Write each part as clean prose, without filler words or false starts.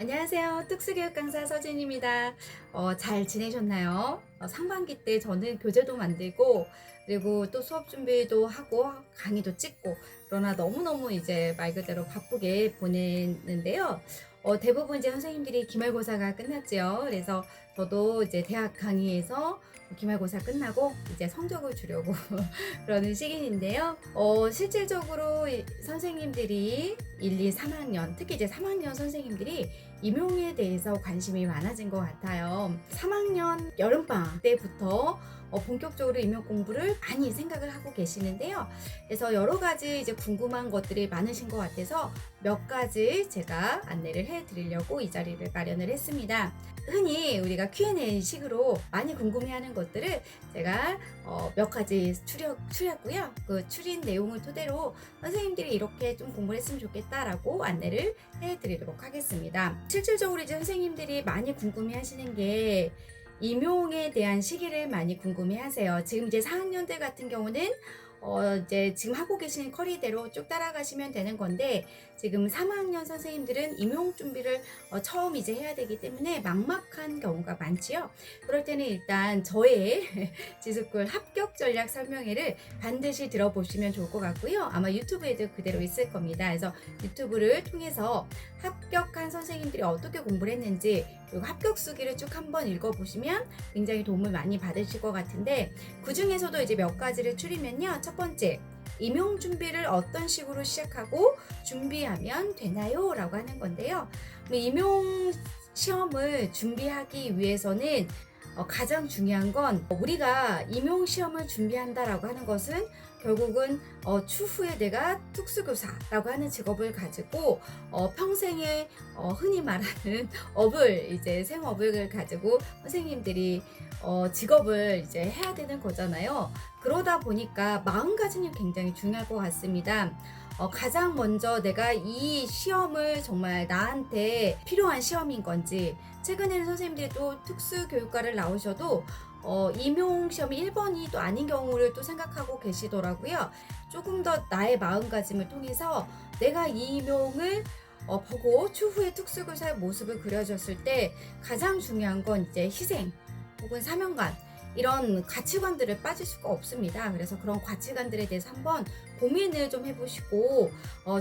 안녕하세요. 특수교육 강사 서진입니다. 잘 지내셨나요? 상반기 때 저는 교재도 만들고 그리고 또 수업 준비도 하고 강의도 찍고 그러나 너무너무 이제 말 그대로 바쁘게 보냈는데요. 대부분 이제 선생님들이 기말고사가 끝났지요. 그래서 저도 이제 대학 강의에서 기말고사 끝나고 이제 성적을 주려고 그러는 시기인데요. 실질적으로 선생님들이 1, 2, 3학년, 특히 이제 3학년 선생님들이 임용에 대해서 관심이 많아진 것 같아요. 3학년 여름방학 때부터 본격적으로 임용 공부를 많이 생각을 하고 계시는데요. 그래서 여러 가지 이제 궁금한 것들이 많으신 것 같아서 몇 가지 제가 안내를 해 드리려고 이 자리를 마련을 했습니다. 흔히 우리가 Q&A 식으로 많이 궁금해하는 것들을 제가 몇 가지 추렸고요. 그 추린 내용을 토대로 선생님들이 이렇게 좀 공부를 했으면 좋겠다라고 안내를 해드리도록 하겠습니다. 실질적으로 이제 선생님들이 많이 궁금해하시는 게 임용에 대한 시기를 많이 궁금해하세요. 지금 이제 4학년들 같은 경우는 이제 지금 하고 계신 커리대로 쭉 따라가시면 되는 건데 지금 3학년 선생님들은 임용 준비를 처음 이제 해야 되기 때문에 막막한 경우가 많지요. 그럴 때는 일단 저의 지스쿨 합격 전략 설명회를 반드시 들어보시면 좋을 것 같고요. 아마 유튜브에도 그대로 있을 겁니다. 그래서 유튜브를 통해서 합격한 선생님들이 어떻게 공부를 했는지 그리고 합격 수기를 쭉 한번 읽어보시면 굉장히 도움을 많이 받으실 것 같은데 그 중에서도 이제 몇 가지를 추리면요. 첫 번째, 임용 준비를 어떤 식으로 시작하고 준비하면 되나요? 라고 하는 건데요. 임용 시험을 준비하기 위해서는 가장 중요한 건 우리가 임용 시험을 준비한다라고 하는 것은 결국은 추후에 내가 특수교사라고 하는 직업을 가지고 평생에 흔히 말하는 업을 이제 생업을 가지고 선생님들이 직업을 이제 해야 되는 거잖아요. 그러다 보니까 마음가짐이 굉장히 중요할 것 같습니다. 가장 먼저 내가 이 시험을 정말 나한테 필요한 시험인 건지 최근에는 선생님들이 또 특수교육과를 나오셔도 임용 시험이 1번이 또 아닌 경우를 또 생각하고 계시더라고요. 조금 더 나의 마음가짐을 통해서 내가 이 임용을 보고 추후에 특수교사의 모습을 그려졌을 때 가장 중요한 건 이제 희생 혹은 사명감 이런 가치관들을 빠질 수가 없습니다. 그래서 그런 가치관들에 대해서 한번 고민을 좀 해보시고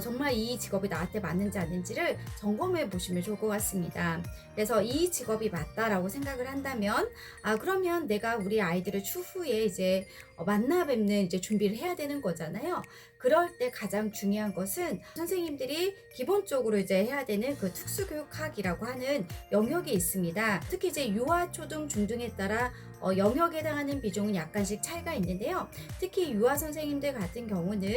정말 이 직업이 나한테 맞는지 아닌지를 점검해 보시면 좋을 것 같습니다. 그래서 이 직업이 맞다라고 생각을 한다면 그러면 내가 우리 아이들을 추후에 이제 만나 뵙는 이제 준비를 해야 되는 거잖아요. 그럴 때 가장 중요한 것은 선생님들이 기본적으로 이제 해야 되는 그 특수교육학이라고 하는 영역이 있습니다. 특히 이제 유아, 초등, 중등에 따라 영역에 해당하는 비중은 약간씩 차이가 있는데요. 특히 유아 선생님들 같은 경우는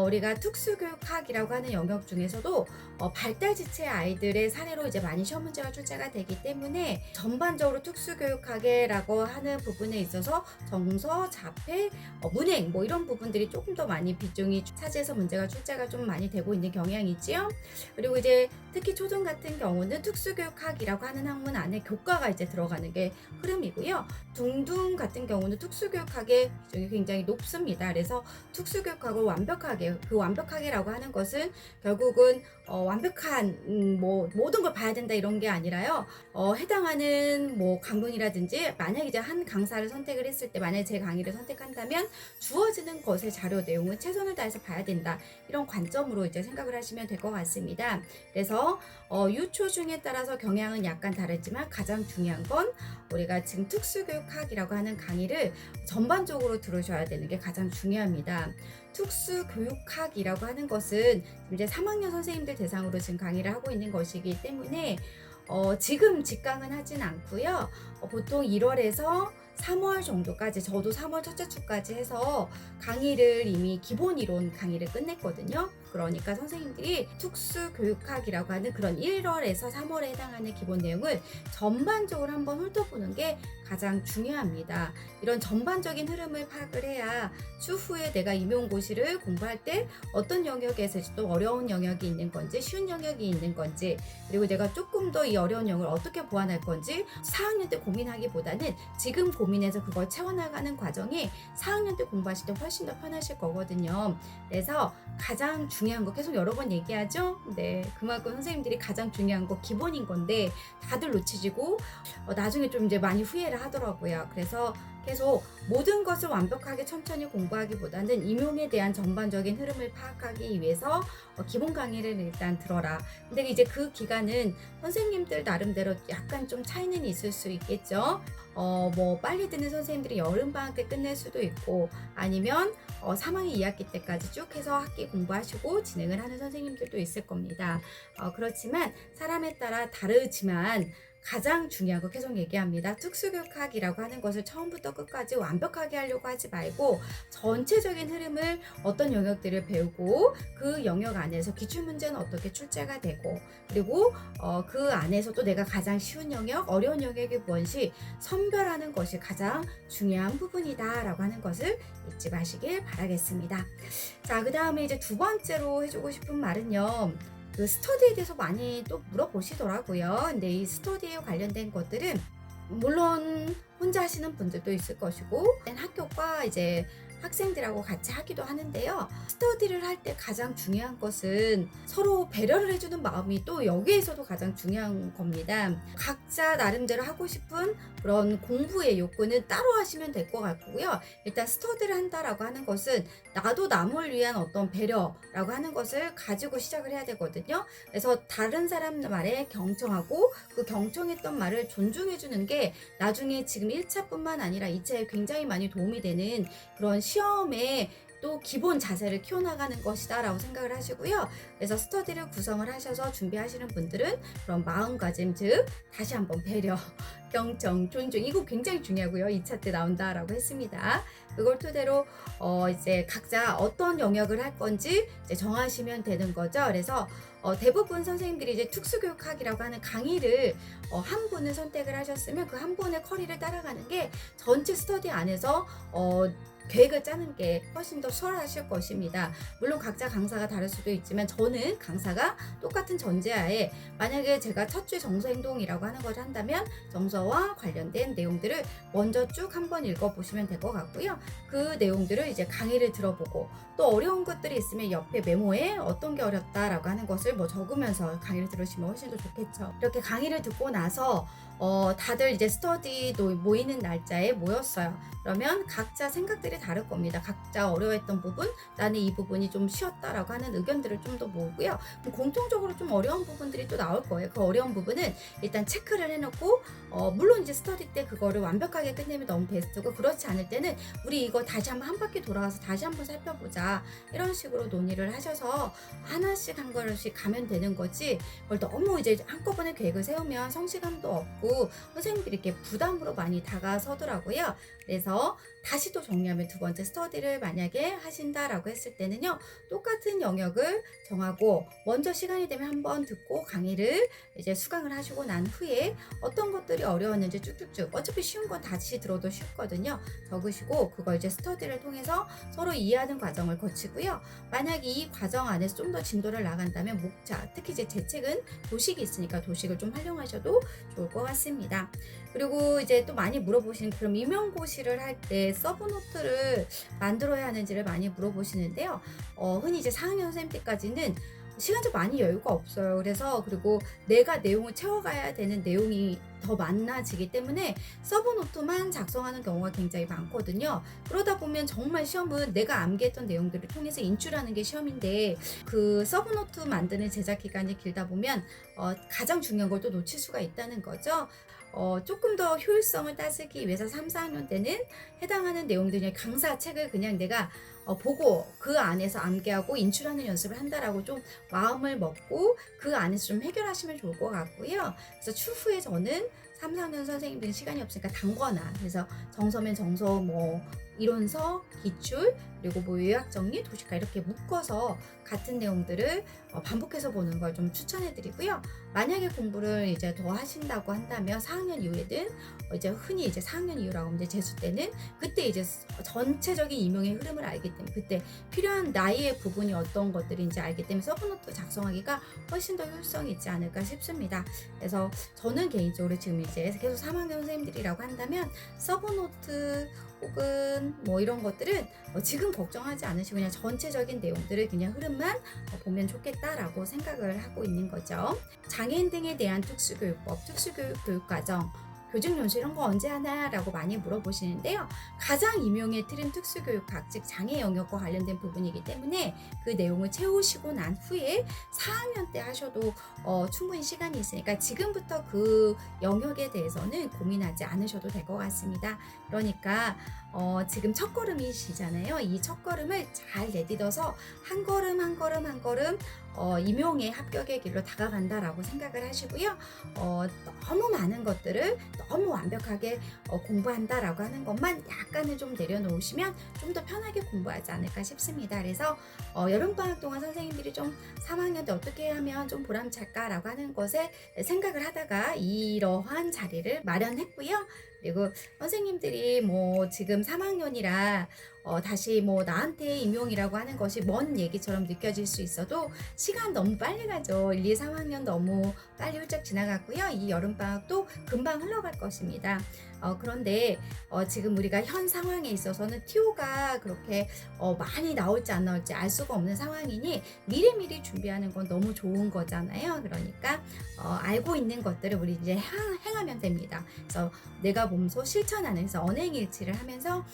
우리가 특수교육학이라고 하는 영역 중에서도 발달지체 아이들의 사례로 이제 많이 시험 문제가 출제가 되기 때문에 전반적으로 특수교육학이라고 하는 부분에 있어서 정서, 자폐, 문행 뭐 이런 부분들이 조금 더 많이 비중이 차지해서 문제가 출제가 좀 많이 되고 있는 경향이 있지요. 그리고 이제 특히 초등 같은 경우는 특수교육학이라고 하는 학문 안에 교과가 이제 들어가는 게 흐름이고요. 중등 같은 경우는 특수교육학의 비중이 굉장히 높습니다. 그래서 특수교육학을 완벽하게 그 완벽하게라고 하는 것은 결국은 완벽한 뭐 모든 걸 봐야 된다 이런 게 아니라요. 해당하는 뭐 강론이라든지 만약 이제 한 강사를 선택을 했을 때 만약에 제 강의를 선택한다면 주어지는 것의 자료 내용은 최선을 다해서 봐야 된다. 이런 관점으로 이제 생각을 하시면 될 것 같습니다. 그래서 유초 중에 따라서 경향은 약간 다르지만 가장 중요한 건 우리가 지금 특수교육학이라고 하는 강의를 전반적으로 들으셔야 되는 게 가장 중요합니다. 특수교육학이라고 하는 것은 이제 3학년 선생님들 대상으로 지금 강의를 하고 있는 것이기 때문에 지금 직강은 하진 않고요. 보통 1월에서 3월 정도까지 저도 3월 첫째 주까지 해서 강의를 이미 기본 이론 강의를 끝냈거든요. 그러니까 선생님들이 특수교육학이라고 하는 그런 1월에서 3월에 해당하는 기본 내용을 전반적으로 한번 훑어보는 게 가장 중요합니다. 이런 전반적인 흐름을 파악을 해야 추후에 내가 임용고시를 공부할 때 어떤 영역에서 또 어려운 영역이 있는 건지 쉬운 영역이 있는 건지 그리고 내가 조금 더 이 어려운 영역을 어떻게 보완할 건지 4학년 때 고민하기보다는 지금 고민해서 그걸 채워나가는 과정이 4학년 때 공부하실 때 훨씬 더 편하실 거거든요. 그래서 가장 중요한 중요한 거 계속 여러 번 얘기하죠. 네, 그만큼 선생님들이 가장 중요한 거 기본인 건데 다들 놓치지고 나중에 좀 이제 많이 후회를 하더라고요. 그래서 계속 모든 것을 완벽하게 천천히 공부하기보다는 임용에 대한 전반적인 흐름을 파악하기 위해서 기본 강의를 일단 들어라. 근데 이제 그 기간은 선생님들 나름대로 약간 좀 차이는 있을 수 있겠죠. 뭐 빨리 듣는 선생님들이 여름방학 때 끝낼 수도 있고, 아니면 3학기 2학기 때까지 쭉 해서 학기 공부하시고 진행을 하는 선생님들도 있을 겁니다. 그렇지만 사람에 따라 다르지만 가장 중요한 거 계속 얘기합니다. 특수교육학이라고 하는 것을 처음부터 끝까지 완벽하게 하려고 하지 말고 전체적인 흐름을 어떤 영역들을 배우고 그 영역 안에서 기출문제는 어떻게 출제가 되고, 그리고 그 안에서 또 내가 가장 쉬운 영역, 어려운 영역이 무엇인지 선별하는 것이 가장 중요한 부분이다 라고 하는 것을 잊지 마시길 바라겠습니다. 자, 그 다음에 이제 두 번째로 해주고 싶은 말은요, 그 스터디에 대해서 많이 또 물어보시더라고요. 근데 이 스터디에 관련된 것들은 물론 혼자 하시는 분들도 있을 것이고, 학교과 이제 학생들하고 같이 하기도 하는데요. 스터디를 할 때 가장 중요한 것은 서로 배려를 해주는 마음이 또 여기에서도 가장 중요한 겁니다. 각자 나름대로 하고 싶은 그런 공부의 욕구는 따로 하시면 될 것 같고요. 일단 스터디를 한다라고 하는 것은 나도 남을 위한 어떤 배려라고 하는 것을 가지고 시작을 해야 되거든요. 그래서 다른 사람 말에 경청하고 그 경청했던 말을 존중해 주는 게 나중에 지금 1차뿐만 아니라 2차에 굉장히 많이 도움이 되는 그런 시험에 또 기본 자세를 키워나가는 것이다 라고 생각을 하시고요. 그래서 스터디를 구성을 하셔서 준비하시는 분들은 그런 마음가짐, 즉 다시 한번 배려, 경청, 존중, 이거 굉장히 중요하고요. 2차 때 나온다라고 했습니다. 그걸 토대로 이제 각자 어떤 영역을 할 건지 이제 정하시면 되는 거죠. 그래서 대부분 선생님들이 이제 특수교육학이라고 하는 강의를 한 분을 선택을 하셨으면 그 한 분의 커리를 따라가는 게 전체 스터디 안에서 계획을 짜는 게 훨씬 더 수월하실 것입니다. 물론 각자 강사가 다를 수도 있지만 저는 강사가 똑같은 전제하에 만약에 제가 첫 주 정서 행동이라고 하는 걸 한다면 정서와 관련된 내용들을 먼저 쭉 한번 읽어보시면 될 것 같고요. 그 내용들을 이제 강의를 들어보고 또 어려운 것들이 있으면 옆에 메모에 어떤 게 어렵다라고 하는 것을 뭐 적으면서 강의를 들으시면 훨씬 더 좋겠죠. 이렇게 강의를 듣고 나서 다들 이제 스터디도 모이는 날짜에 모였어요. 그러면 각자 생각들이 다를 겁니다. 각자 어려워했던 부분, 나는 이 부분이 좀 쉬웠다라고 하는 의견들을 좀 더 모으고요. 공통적으로 좀 어려운 부분들이 또 나올 거예요. 그 어려운 부분은 일단 체크를 해놓고 물론 이제 스터디 때 그거를 완벽하게 끝내면 너무 베스트고, 그렇지 않을 때는 우리 이거 다시 한번 한 바퀴 돌아가서 다시 한번 살펴보자, 이런 식으로 논의를 하셔서 하나씩 한 걸씩 가면 되는 거지, 그걸 너무 이제 한꺼번에 계획을 세우면 성취감도 없고 선생님들이 이렇게 부담으로 많이 다가서더라고요. 그래서 다시 또 정리하면 두 번째 스터디를 만약에 하신다라고 했을 때는요, 똑같은 영역을 정하고 먼저 시간이 되면 한번 듣고 강의를 이제 수강을 하시고 난 후에 어떤 것들이 어려웠는지 쭉쭉쭉, 어차피 쉬운 건 다시 들어도 쉽거든요. 적으시고 그걸 이제 스터디를 통해서 서로 이해하는 과정을 거치고요. 만약에 이 과정 안에서 좀 더 진도를 나간다면 목차, 특히 이제 제 책은 도식이 있으니까 도식을 좀 활용하셔도 좋을 것 같습니다. 그리고 이제 또 많이 물어보시는, 그럼 임용고시를 할 때 서브노트를 만들어야 하는지를 많이 물어보시는데요. 흔히 이제 4학년 선생님 때까지는 시간적 많이 여유가 없어요. 그래서 그리고 내가 내용을 채워가야 되는 내용이 더 많아지기 때문에 서브노트만 작성하는 경우가 굉장히 많거든요. 그러다 보면 정말 시험은 내가 암기했던 내용들을 통해서 인출하는 게 시험인데, 그 서브노트 만드는 제작 기간이 길다 보면 가장 중요한 걸 또 놓칠 수가 있다는 거죠. 조금 더 효율성을 따지기 위해서 3, 4학년 때는 해당하는 내용들이 강사 책을 그냥 내가 보고 그 안에서 암기하고 인출하는 연습을 한다라고 좀 마음을 먹고 그 안에서 좀 해결하시면 좋을 것 같고요. 그래서 추후에 저는 3, 4학년 선생님들은 시간이 없으니까 단거나, 그래서 정서면 정서, 뭐 이론서, 기출, 그리고 뭐 요약 정리, 도식화 이렇게 묶어서 같은 내용들을 반복해서 보는 걸 좀 추천해 드리고요. 만약에 공부를 이제 더 하신다고 한다면 4학년 이후에는 이제 흔히 이제 4학년 이후라고 하면 재수 때는 그때 이제 전체적인 임용의 흐름을 알기 때문에 그때 필요한 나이의 부분이 어떤 것들인지 알기 때문에 서브노트 작성하기가 훨씬 더 효율성이 있지 않을까 싶습니다. 그래서 저는 개인적으로 지금 이제 계속 3학년 선생님들이라고 한다면 서브노트 혹은 뭐 이런 것들은 지금 걱정하지 않으시고 그냥 전체적인 내용들을 그냥 흐름만 보면 좋겠다라고 생각을 하고 있는 거죠. 장애인 등에 대한 특수교육법, 특수교육 교육과정, 교직연수 이런 거 언제 하나라고 많이 물어보시는데요. 가장 임용의 틀은 특수교육학, 즉 장애 영역과 관련된 부분이기 때문에 그 내용을 채우시고 난 후에 4학년 때 하셔도 충분히 시간이 있으니까 지금부터 그 영역에 대해서는 고민하지 않으셔도 될 것 같습니다. 그러니까 지금 첫걸음이시잖아요. 이 첫걸음을 잘 내딛어서 한 걸음 한 걸음 한 걸음 임용의 합격의 길로 다가간다라고 생각을 하시고요. 너무 많은 것들을 너무 완벽하게 공부한다라고 하는 것만 약간은 좀 내려놓으시면 좀 더 편하게 공부하지 않을까 싶습니다. 그래서 여름방학 동안 선생님들이 좀 3학년 때 어떻게 하면 좀 보람찰까라고 하는 것에 생각을 하다가 이러한 자리를 마련했고요. 그리고 선생님들이 뭐 지금 3학년이라 다시 뭐 나한테 임용이라고 하는 것이 먼 얘기처럼 느껴질 수 있어도 시간 너무 빨리 가죠. 1, 2, 3학년 너무 빨리 훌쩍 지나갔고요. 이 여름방학도 금방 흘러갈 것입니다. 그런데 지금 우리가 현 상황에 있어서는 TO가 그렇게 많이 나올지 안 나올지 알 수가 없는 상황이니 미리미리 준비하는 건 너무 좋은 거잖아요. 그러니까 알고 있는 것들을 우리 이제 행하면 됩니다. 그래서 내가 몸소 실천하면서 언행일치를 하면서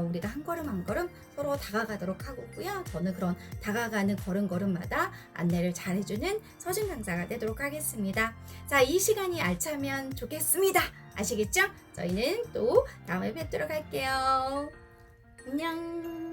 우리가 한 걸음 한 걸음 서로 다가가도록 하고요. 저는 그런 다가가는 걸음걸음마다 안내를 잘 해주는 서준 강사가 되도록 하겠습니다. 자, 이 시간이 알차면 좋겠습니다. 아시겠죠? 저희는 또 다음에 뵙도록 할게요. 안녕.